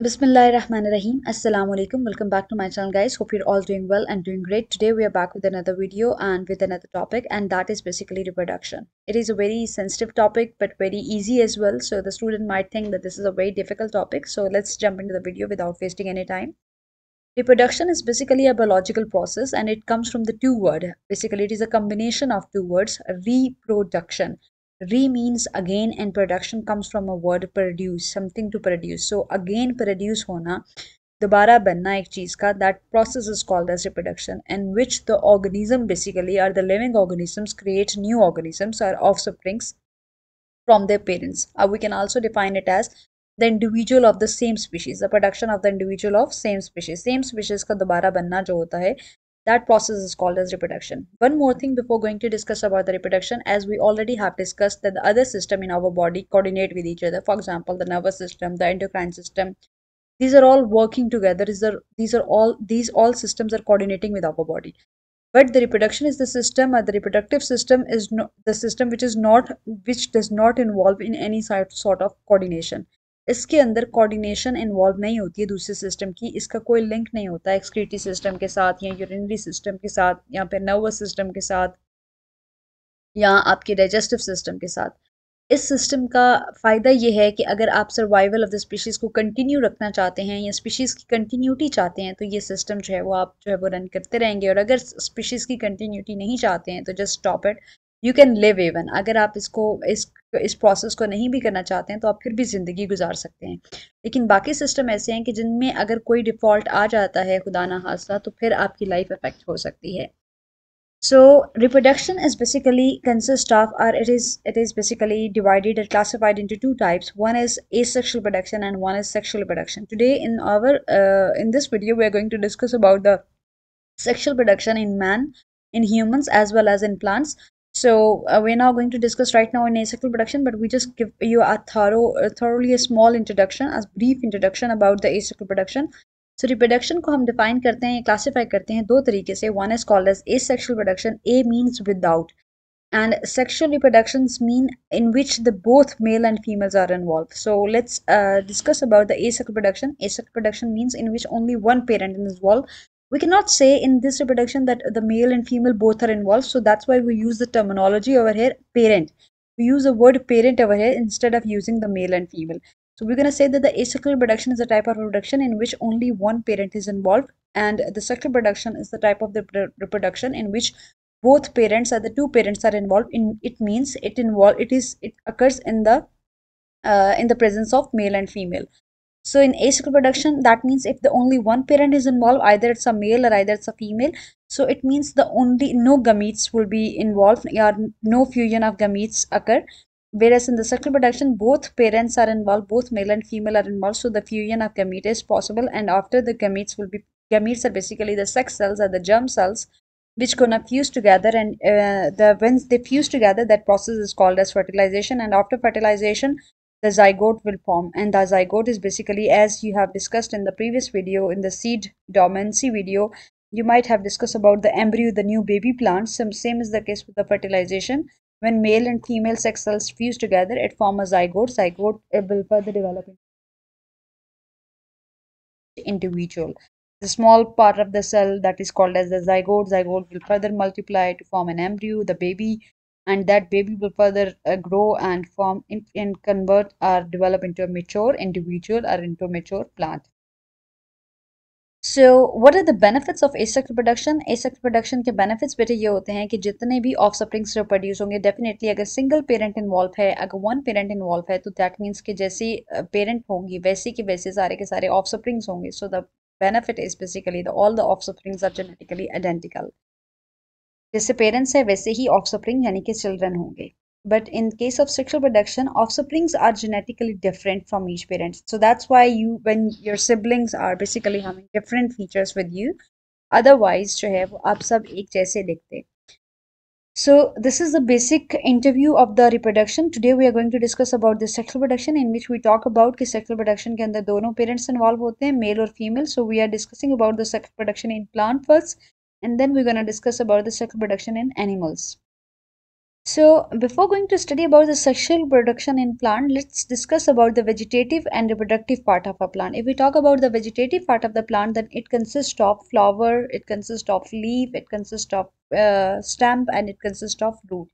Bismillahirrahmanirrahim. Assalamu alaikum. Welcome back to my channel, guys. Hope you're all doing well and doing great. Today we are back with another video and with another topic, and that is basically reproduction. It is a very sensitive topic but very easy as well. So the student might think that this is a very difficult topic. So let's jump into the video without wasting any time. Reproduction is basically a biological process and it comes from the two word. Basically, it is a combination of two words, reproduction. Re means again and production comes from a word produce, something to produce. So again produce hona, दोबारा बनना एक चीज का, that process is called as reproduction, in which the organism basically or the living organisms create new organisms or offsprings from their parents. We can also define it as the individual of the same species, the production of the individual of same species. Same species का दोबारा बनना जो होता है, that process is called as reproduction. One more thing before going to discuss about the reproduction, as we already have discussed that the other system in our body coordinate with each other. For example, the nervous system, the endocrine system, these are all working together. These all systems are coordinating with our body. But the reproduction is the system, or the reproductive system is the system which does not involve in any sort of coordination. इसके अंदर coordination involve नहीं होती है दूसरे system की, इसका कोई link नहीं होता एक्सक्रीटरी सिस्टम के साथ या यूरिनरी सिस्टम के साथ या फिर नर्वस सिस्टम के साथ या आपके डाइजेस्टिव सिस्टम के साथ. इस सिस्टम का फ़ायदा ये है कि अगर आप सर्वाइवल ऑफ द स्पीशीज़ को कंटिन्यू रखना चाहते हैं या स्पीशीज़ की कंटिन्यूटी चाहते हैं तो ये सिस्टम जो है वो आप जो है वो रन करते रहेंगे. और अगर स्पीशीज़ की कंटिन्यूटी नहीं चाहते हैं तो just stop it. You can live even. अगर आप इस प्रोसेस को नहीं भी करना चाहते हैं तो आप फिर भी ज़िंदगी गुजार सकते हैं. लेकिन बाकी सिस्टम ऐसे हैं कि जिनमें अगर कोई डिफ़ॉल्ट आ जाता है खुदा ना खास्ता तो फिर आपकी लाइफ इफ़ेक्ट हो सकती है. So reproduction is basically consist of, or it is basically divided or classified into two types. One is asexual reproduction and one is sexual reproduction. Today in this video we are going to discuss about the sexual reproduction in man, in humans as well as in plants. So we're now going to discuss right now in asexual reproduction, but we just give you a thoroughly a small introduction, a brief introduction about the asexual reproduction. So reproduction को हम define करते हैं, classify करते हैं दो तरीके से. One is called as asexual reproduction. A means without, and sexual reproductions mean in which the both male and females are involved. So let's discuss about the asexual reproduction. Asexual reproduction means in which only one parent is involved. We cannot say in this reproduction that the male and female both are involved, so that's why we use the terminology over here parent. We use the word parent over here instead of using the male and female. So we're going to say that the asexual reproduction is a type of reproduction in which only one parent is involved, and the sexual reproduction is the type of the reproduction in which both parents or the two parents are involved. In it means it occurs in the presence of male and female. So in asexual reproduction, that means if the only one parent is involved, either it's a male or either it's a female, so it means the only no gametes will be involved or no fusion of gametes occur. Whereas in the sexual reproduction, both parents are involved, both male and female are involved, so the fusion of gametes is possible. And after the gametes are basically the sex cells or the germ cells which gonna fuse together, and once they fuse together, that process is called as fertilization. And after fertilization, the zygote will form, and the zygote is basically, as you have discussed in the previous video, in the seed dormancy video, you might have discussed about the embryo, the new baby plant. Same is the case with the fertilization. When male and female sex cells fuse together, it forms a zygote. Zygote will further develop into individual. The small part of the cell that is called as the zygote. Zygote will further multiply to form an embryo, the baby, and that baby will further grow and form and convert or develop into a mature individual or into a mature plant. So what are the benefits of asexual reproduction? Asexual reproduction के benefits बेटे ये होते हैं कि जितने भी offsprings reproduce होंगे, definitely अगर single parent involved है, अगर one parent involved है, तो that means कि जैसी parent होंगी वैसे के वैसे सारे के सारे offsprings होंगे. So the benefit is basically all the offsprings are genetically identical. जैसे पेरेंट्स है वैसे ही ऑफस्प्रिंग यानी कि चिल्ड्रन होंगे. But in case of sexual reproduction, offsprings are genetically different from each parent. So that's why when your siblings are basically having different features with you, otherwise जो है वो आप सब एक जैसे दिखते. So this is the basic interview of the reproduction. Today we are going to discuss about the sexual reproduction, in which we talk about कि sexual reproduction के अंदर दोनों parents involve होते हैं, male और female. So we are discussing about the sexual reproduction in plant first, and then we're going to discuss about the sexual reproduction in animals. So, before going to study about the sexual reproduction in plant, let's discuss about the vegetative and reproductive part of a plant. If we talk about the vegetative part of the plant, then it consists of flower, it consists of leaf, it consists of stem, and it consists of root.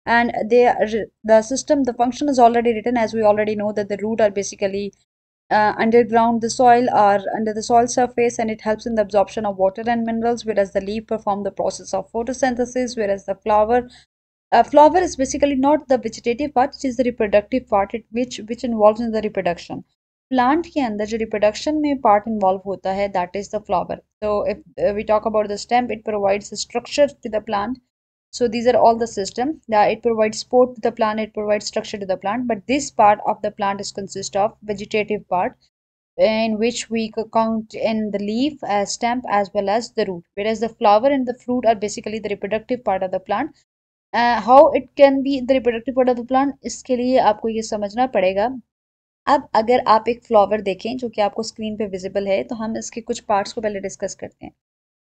And the system, the function is already written, as we already know that the root are basically underground, the soil or under the soil surface, and it helps in the absorption of water and minerals, whereas the leaf perform the process of photosynthesis, whereas the flower is basically not the vegetative part, it is the reproductive part, which involves in the reproduction. Plant के अंदर जो reproduction में part involve होता है that is the flower. So if we talk about the stem, it provides a structure to the plant. So these are all the system that it provides support to the plant, it provides structure to the plant, but this part of the plant is consist of vegetative part, in which we count in the leaf, as stem, as well as the root, whereas the flower and the fruit are basically the reproductive part of the plant. How it can be the reproductive part of the plant, इसके लिए आपको ये समझना पड़ेगा. अब अगर आप एक फ्लावर देखें जो कि आपको स्क्रीन पे विजिबल है, तो हम इसके कुछ पार्ट्स को पहले डिस्कस करते हैं.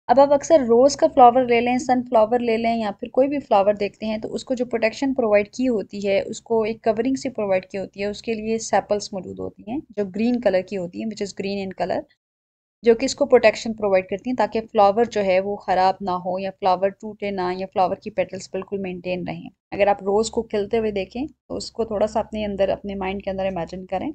अब आप अक्सर रोज़ का फ्लावर ले लें, सनफ्लावर ले लें, या फिर कोई भी फ्लावर देखते हैं, तो उसको जो प्रोटेक्शन प्रोवाइड की होती है, उसको एक कवरिंग से प्रोवाइड की होती है, उसके लिए सेपल्स मौजूद होती हैं जो ग्रीन कलर की होती हैं, which is green in colour, जो कि इसको प्रोटेक्शन प्रोवाइड करती हैं ताकि फ्लावर जो है वो ख़राब ना हो, या फ्लावर टूटे ना, या फ्लावर की पेटल्स बिल्कुल मेंटेन रहें. अगर आप रोज़ को खिलते हुए देखें तो उसको थोड़ा सा अपने अंदर, अपने माइंड के अंदर इमेजिन करें.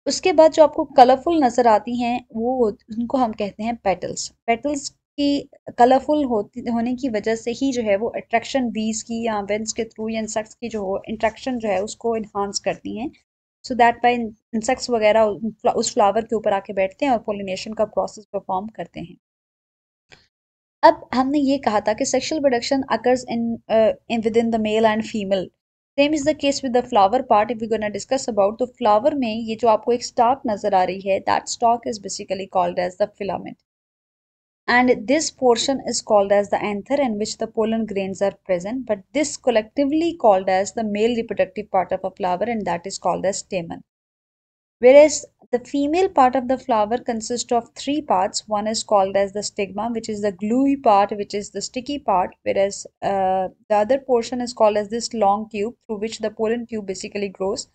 उसके बाद जो आपको कलरफुल नज़र आती हैं वो उनको हम कहते हैं पेटल्स. पेटल्स की कलरफुल होने की वजह से ही जो है वो अट्रैक्शन बीज की या वेंस के थ्रू या इंसेक्ट्स की जो इंट्रैक्शन जो है उसको इन्हांस करती हैं. सो दैट बाय इंसेक्ट्स वगैरह उस फ्लावर के ऊपर आके बैठते हैं और पोलिनेशन का प्रोसेस परफॉर्म करते हैं. अब हमने ये कहा था कि sexual production occurs in within the male and female. Same is the case with the flower part. If we gonna discuss about, तो फ्लावर में ये जो आपको एक स्टॉक नजर आ रही है, that stalk is basically called as the filament, and this portion is called as the anther, in which the pollen grains are present, but this collectively called as the male reproductive part of a flower, and that is called as stamen. Whereas the female part of the flower consists of three parts. One is called as the stigma, which is the gluey part, which is the sticky part, whereas the other portion is called as this long tube through which the pollen tube basically grows,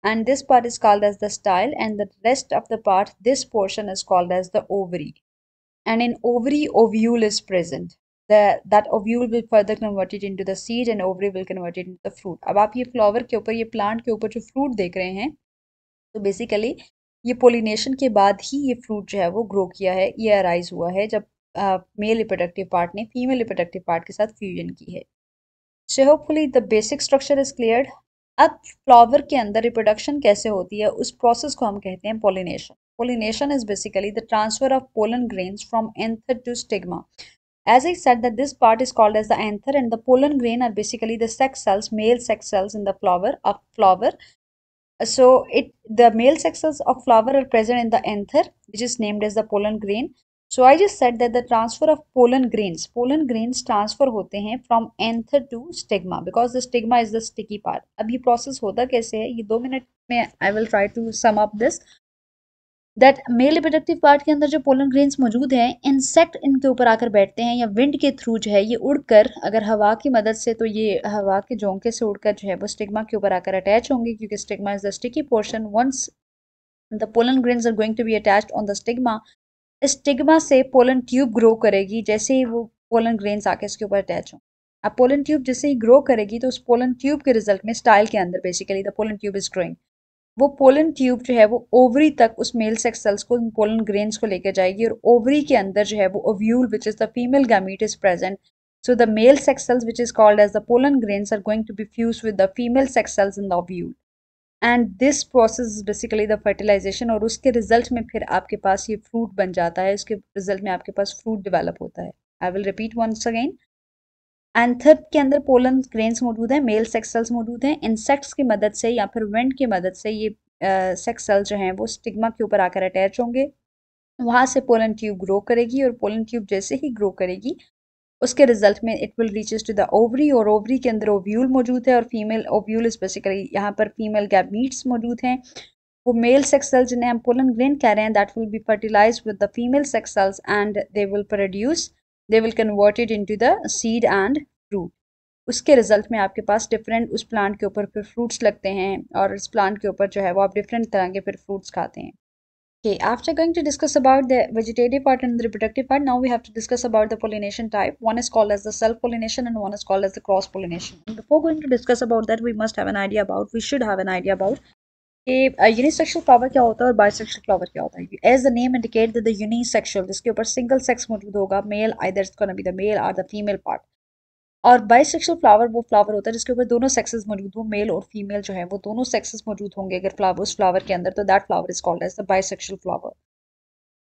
and this part is called as the style, and the rest of the part, this portion is called as the ovary. And in ovary, ovule is present. That ovule will further convert it into the seed, and ovary will convert it into the fruit. अब आप ये flower के ऊपर, ये plant के ऊपर जो fruit देख रहे हैं, तो बेसिकली ये पोलिनेशन के बाद ही ये फ्रूट जो है वो ग्रो किया है, ये अराइज हुआ है जब मेल रिप्रोडक्टिव पार्ट ने फीमेल रिप्रोडक्टिव पार्ट के साथ फ्यूजन की है. So hopefully the basic structure is clear. अब फ्लावर के अंदर रिप्रोडक्शन कैसे होती है, उस प्रोसेस को हम कहते हैं pollination. Pollination is basically the transfer of pollen grains from anther to stigma. As I said that this part is called as the anther, and the pollen grain are basically the sex cells, male sex cells in the flower. So the male sex cells of flower are present in the anther, which is named as the pollen grain. So I just said that the transfer of pollen grains transfer होते हैं from anther to stigma, because the stigma is the sticky part. अब ये process होता कैसे है, ये 2 minute में I will try to sum up this. That male reproductive part के अंदर जो पोलन ग्रेन्स मौजूद हैं, इंसेक्ट इनके ऊपर आकर बैठते हैं, या विंड के थ्रू जो है ये उड़कर, अगर हवा की मदद से, तो ये हवा के झोंके से उड़कर जो है वो स्टिग्मा के ऊपर आकर अटैच होंगे, क्योंकि stigma is the sticky portion. Once the pollen grains are going to be attached on the stigma, stigma से पोलन ट्यूब ग्रो करेगी. जैसे ही वो पोलन ग्रेन्स आके इसके ऊपर अटैच हों, अब पोलन ट्यूब जैसे ही ग्रो करेगी, तो उस पोलन ट्यूब के रिजल्ट में स्टाइल के अंदर basically the pollen tube is growing. वो पोलन ट्यूब जो है वो ओवरी तक उस मेल सेक्स सेल्स को, पोलन ग्रेन्स को लेकर जाएगी, और ओवरी के अंदर जो है वो ovule, which is the female gamete, is present. So the male sex cells which is called as the pollen grains are going to be fuse with the female sex cells in the ovule, and this process is basically the fertilization, और उसके result में फिर आपके पास ये fruit बन जाता है, उसके रिजल्ट में आपके पास फ्रूट डेवलप होता है. I will repeat once again. Anther के अंदर पोलन ग्रेन्स मौजूद हैं, मेल सेक्स सेल्स मौजूद हैं. इंसेक्ट्स की मदद से या फिर विंड की मदद से ये सेक्स सेल जो हैं वो स्टिग्मा के ऊपर आकर अटैच होंगे, वहाँ से पोलन ट्यूब ग्रो करेगी, और पोलन ट्यूब जैसे ही ग्रो करेगी उसके रिजल्ट में it will reaches to the ovary, और ओवरी के अंदर ओव्यूल मौजूद है, और फीमेल ओव्यूल इज बेसिकली यहाँ पर फीमेल गैमीट्स मौजूद हैं. वो मेल सेक्स सेल जिन्हें हम पोलन ग्रेन कह रहे हैं, that will be fertilize with the female sex cells, and they will convert it into the seed and fruit. उसके रिजल्ट में आपके पास डिफरेंट उस प्लांट के ऊपर फिर फ्रूट्स लगते हैं और इस प्लांट के ऊपर जो है वो आप डिफरेंट तरह के फिर फ्रूट्स खाते हैं. Okay, after going to discuss about the vegetative part and the reproductive part, now we have to discuss about the pollination type. One is called as the self-pollination and one is called as the cross-pollination. And before going to discuss about that, we must have an idea about, we should have an idea about कि unisexual flower क्या होता है और bisexual flower क्या होता है. As the name indicate the unisexual जिसके ऊपर सिंगल सेक्स मौजूद होगा, male either it's gonna be the male और द फीमेल पार्ट. और बाइसेक्सुअल फ्लावर वो फ्लावर होता है जिसके ऊपर दोनों सेक्सेस मौजूद हो, मेल और फीमेल जो है वो दोनों सेक्सेस मौजूद होंगे अगर फ्लावर उस फ्लावर के अंदर, तो that flower is called as the bisexual flower.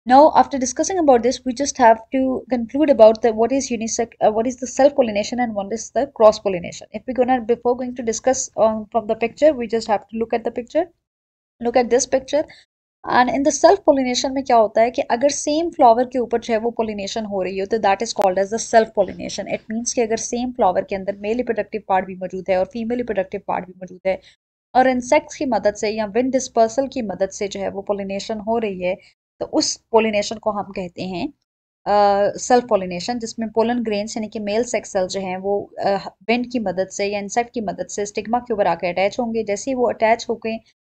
Now, after discussing about this, we just have to conclude about the what is what is the self-pollination and what is the cross-pollination. If we're gonna before going to discuss from the picture, we just have to look at the picture. Look at this picture. And in the self pollination में क्या होता है कि अगर same flower के ऊपर जो है वो पोलिनेशन हो रही हो तो that is called as the self pollination. It means कि अगर सेम फ्लावर के अंदर मेल रिप्रोडक्टिव पार्ट भी मौजूद है और फीमेल रिप्रोडक्टिव पार्ट भी मौजूद है और इंसेक्ट्स की मदद से या विंड डिस्पर्सल की मदद से जो है वो पोलिनेशन हो रही है, तो उस पोलिनेशन को हम कहते हैं सेल्फ पोलिनेशन, जिसमें पोलन ग्रेन्स यानी कि मेल सेक्स सेल जो हैं वो विंड की मदद से या इंसेक्ट की मदद से स्टिग्मा के ऊपर आकर अटैच होंगे. जैसे ही वो अटैच हो गए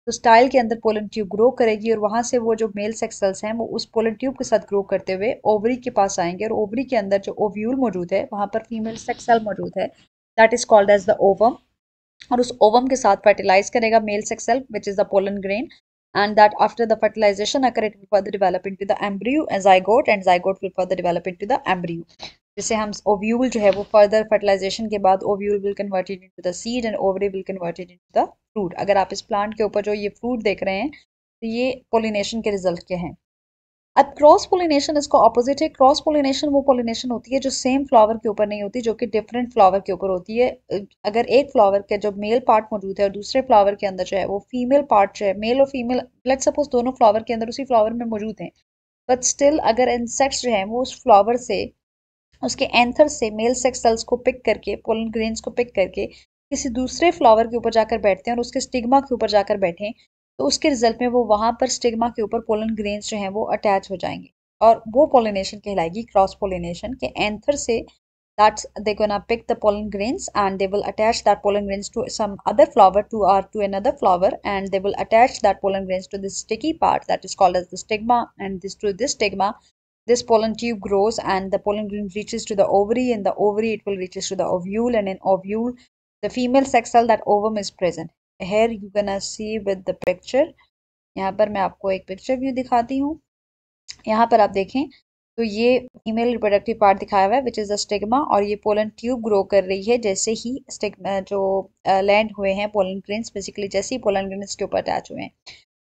तो स्टाइल के अंदर पोलन ट्यूब ग्रो करेगी और वहां से वो जो मेल सेक्स सेल्स हैं वो उस पोलन ट्यूब के साथ ग्रो करते हुए ओवरी के पास आएंगे और ओवरी के अंदर जो ओव्यूल मौजूद है वहां पर फीमेल सेक्स सेल मौजूद है, that is called as the ovum. और उस ओवम के साथ फर्टिलाइज करेगा male sex cell which is the pollen grain, and that after the fertilization occur it will further develop into the embryo and zygote will further develop into the embryo. जिसे हम ovule जो है वो further fertilisation के बाद ovule will convert it into the seed and ovary will convert it into the fruit. अगर आप इस प्लांट के ऊपर जो ये फ्रूट देख रहे हैं तो ये पोलिनेशन के रिजल्ट के हैं. अब क्रॉस पोलिनेशन इसका ऑपोजिट है. क्रॉस पोलिनेशन वो पोलिनेशन होती है जो सेम फ्लावर के ऊपर नहीं होती, जो कि डिफरेंट फ्लावर के ऊपर होती है. अगर एक फ्लावर के जो मेल पार्ट मौजूद है और दूसरे फ्लावर के अंदर जो है वो फीमेल पार्ट जो है, मेल और फीमेल लेट्स सपोज दोनों फ्लावर के अंदर उसी फ्लावर में मौजूद हैं, बट स्टिल अगर इंसेक्ट्स जो है वो उस फ्लावर से उसके एंथर से मेल सेक्स सेल्स को पिक करके, पोलन ग्रेन्स को पिक करके किसी दूसरे फ्लावर के ऊपर जाकर बैठते हैं और उसके स्टिग्मा के ऊपर जाकर बैठें, तो उसके रिजल्ट में वो वहां पर स्टिग्मा के ऊपर पोलन ग्रेन्स जो हैं वो अटैच हो जाएंगे और वो पोलिनेशन कहलाएगी क्रॉस पोलिनेशन के. एंथर से that's they're gonna pick the pollen grains and they will attach that pollen grains to some other flower to another flower, and they will attach that pollen grains to this sticky part that is called as the stigma, and this to this stigma this pollen tube grows and the pollen grain reaches to the ovary, and the ovary it will reaches to the ovule, and in ovule the female sex cell that ovum is present. Here you gonna see with the picture. यहाँ पर मैं आपको एक picture view दिखाती हूँ. यहाँ पर आप देखें तो ये फीमेल रिप्रोडक्टिव पार्ट दिखाया हुआ है विच इज़ द स्टिग्मा, और ये पोलन ट्यूब ग्रो कर रही है जैसे ही स्टिग्मा जो लैंड हुए हैं पोलन ग्रेन्स, बेसिकली जैसे ही पोलन ग्रेन्स के ऊपर अटैच हुए हैं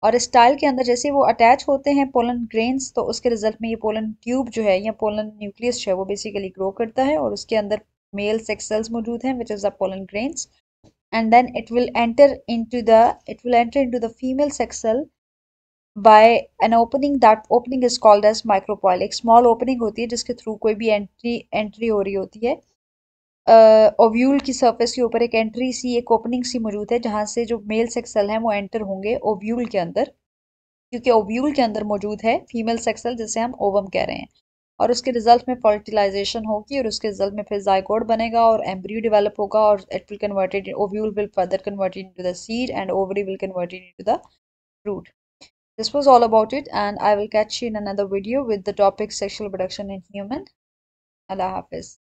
और स्टाइल के अंदर जैसे वो अटैच होते हैं पोलन ग्रेन्स, तो उसके रिजल्ट में ये पोलन ट्यूब जो है या पोलन न्यूक्लियस जो है वो बेसिकली ग्रो करता है और उसके अंदर मेल सेक्स सेल्स मौजूद हैं which is the pollen grains, and then it will enter into the female sex cell by an opening. That opening is called as microcoil. एक small opening होती है जिसके थ्रू कोई भी एंट्री हो रही होती है. ओव्यूल की सरफेस के ऊपर एक एंट्री सी, एक ओपनिंग सी मौजूद है जहां से जो मेल सेक्स सेल हैं वो एंटर होंगे ओव्यूल के अंदर, क्योंकि ओव्यूल के अंदर मौजूद है फीमेल सेक्स सेल जिसे हम ओवम कह रहे हैं, और उसके रिजल्ट में फर्टिलाइजेशन होगी और उसके रिजल्ट में फिर जाइगोट बनेगा और एम्ब्रियो डेवलप होगा और it will converted ovule will further converted into the seed and ovary will converted into the fruit. This was all about it, and I will catch you in another video with the topic sexual reproduction in human. Allah Hafiz.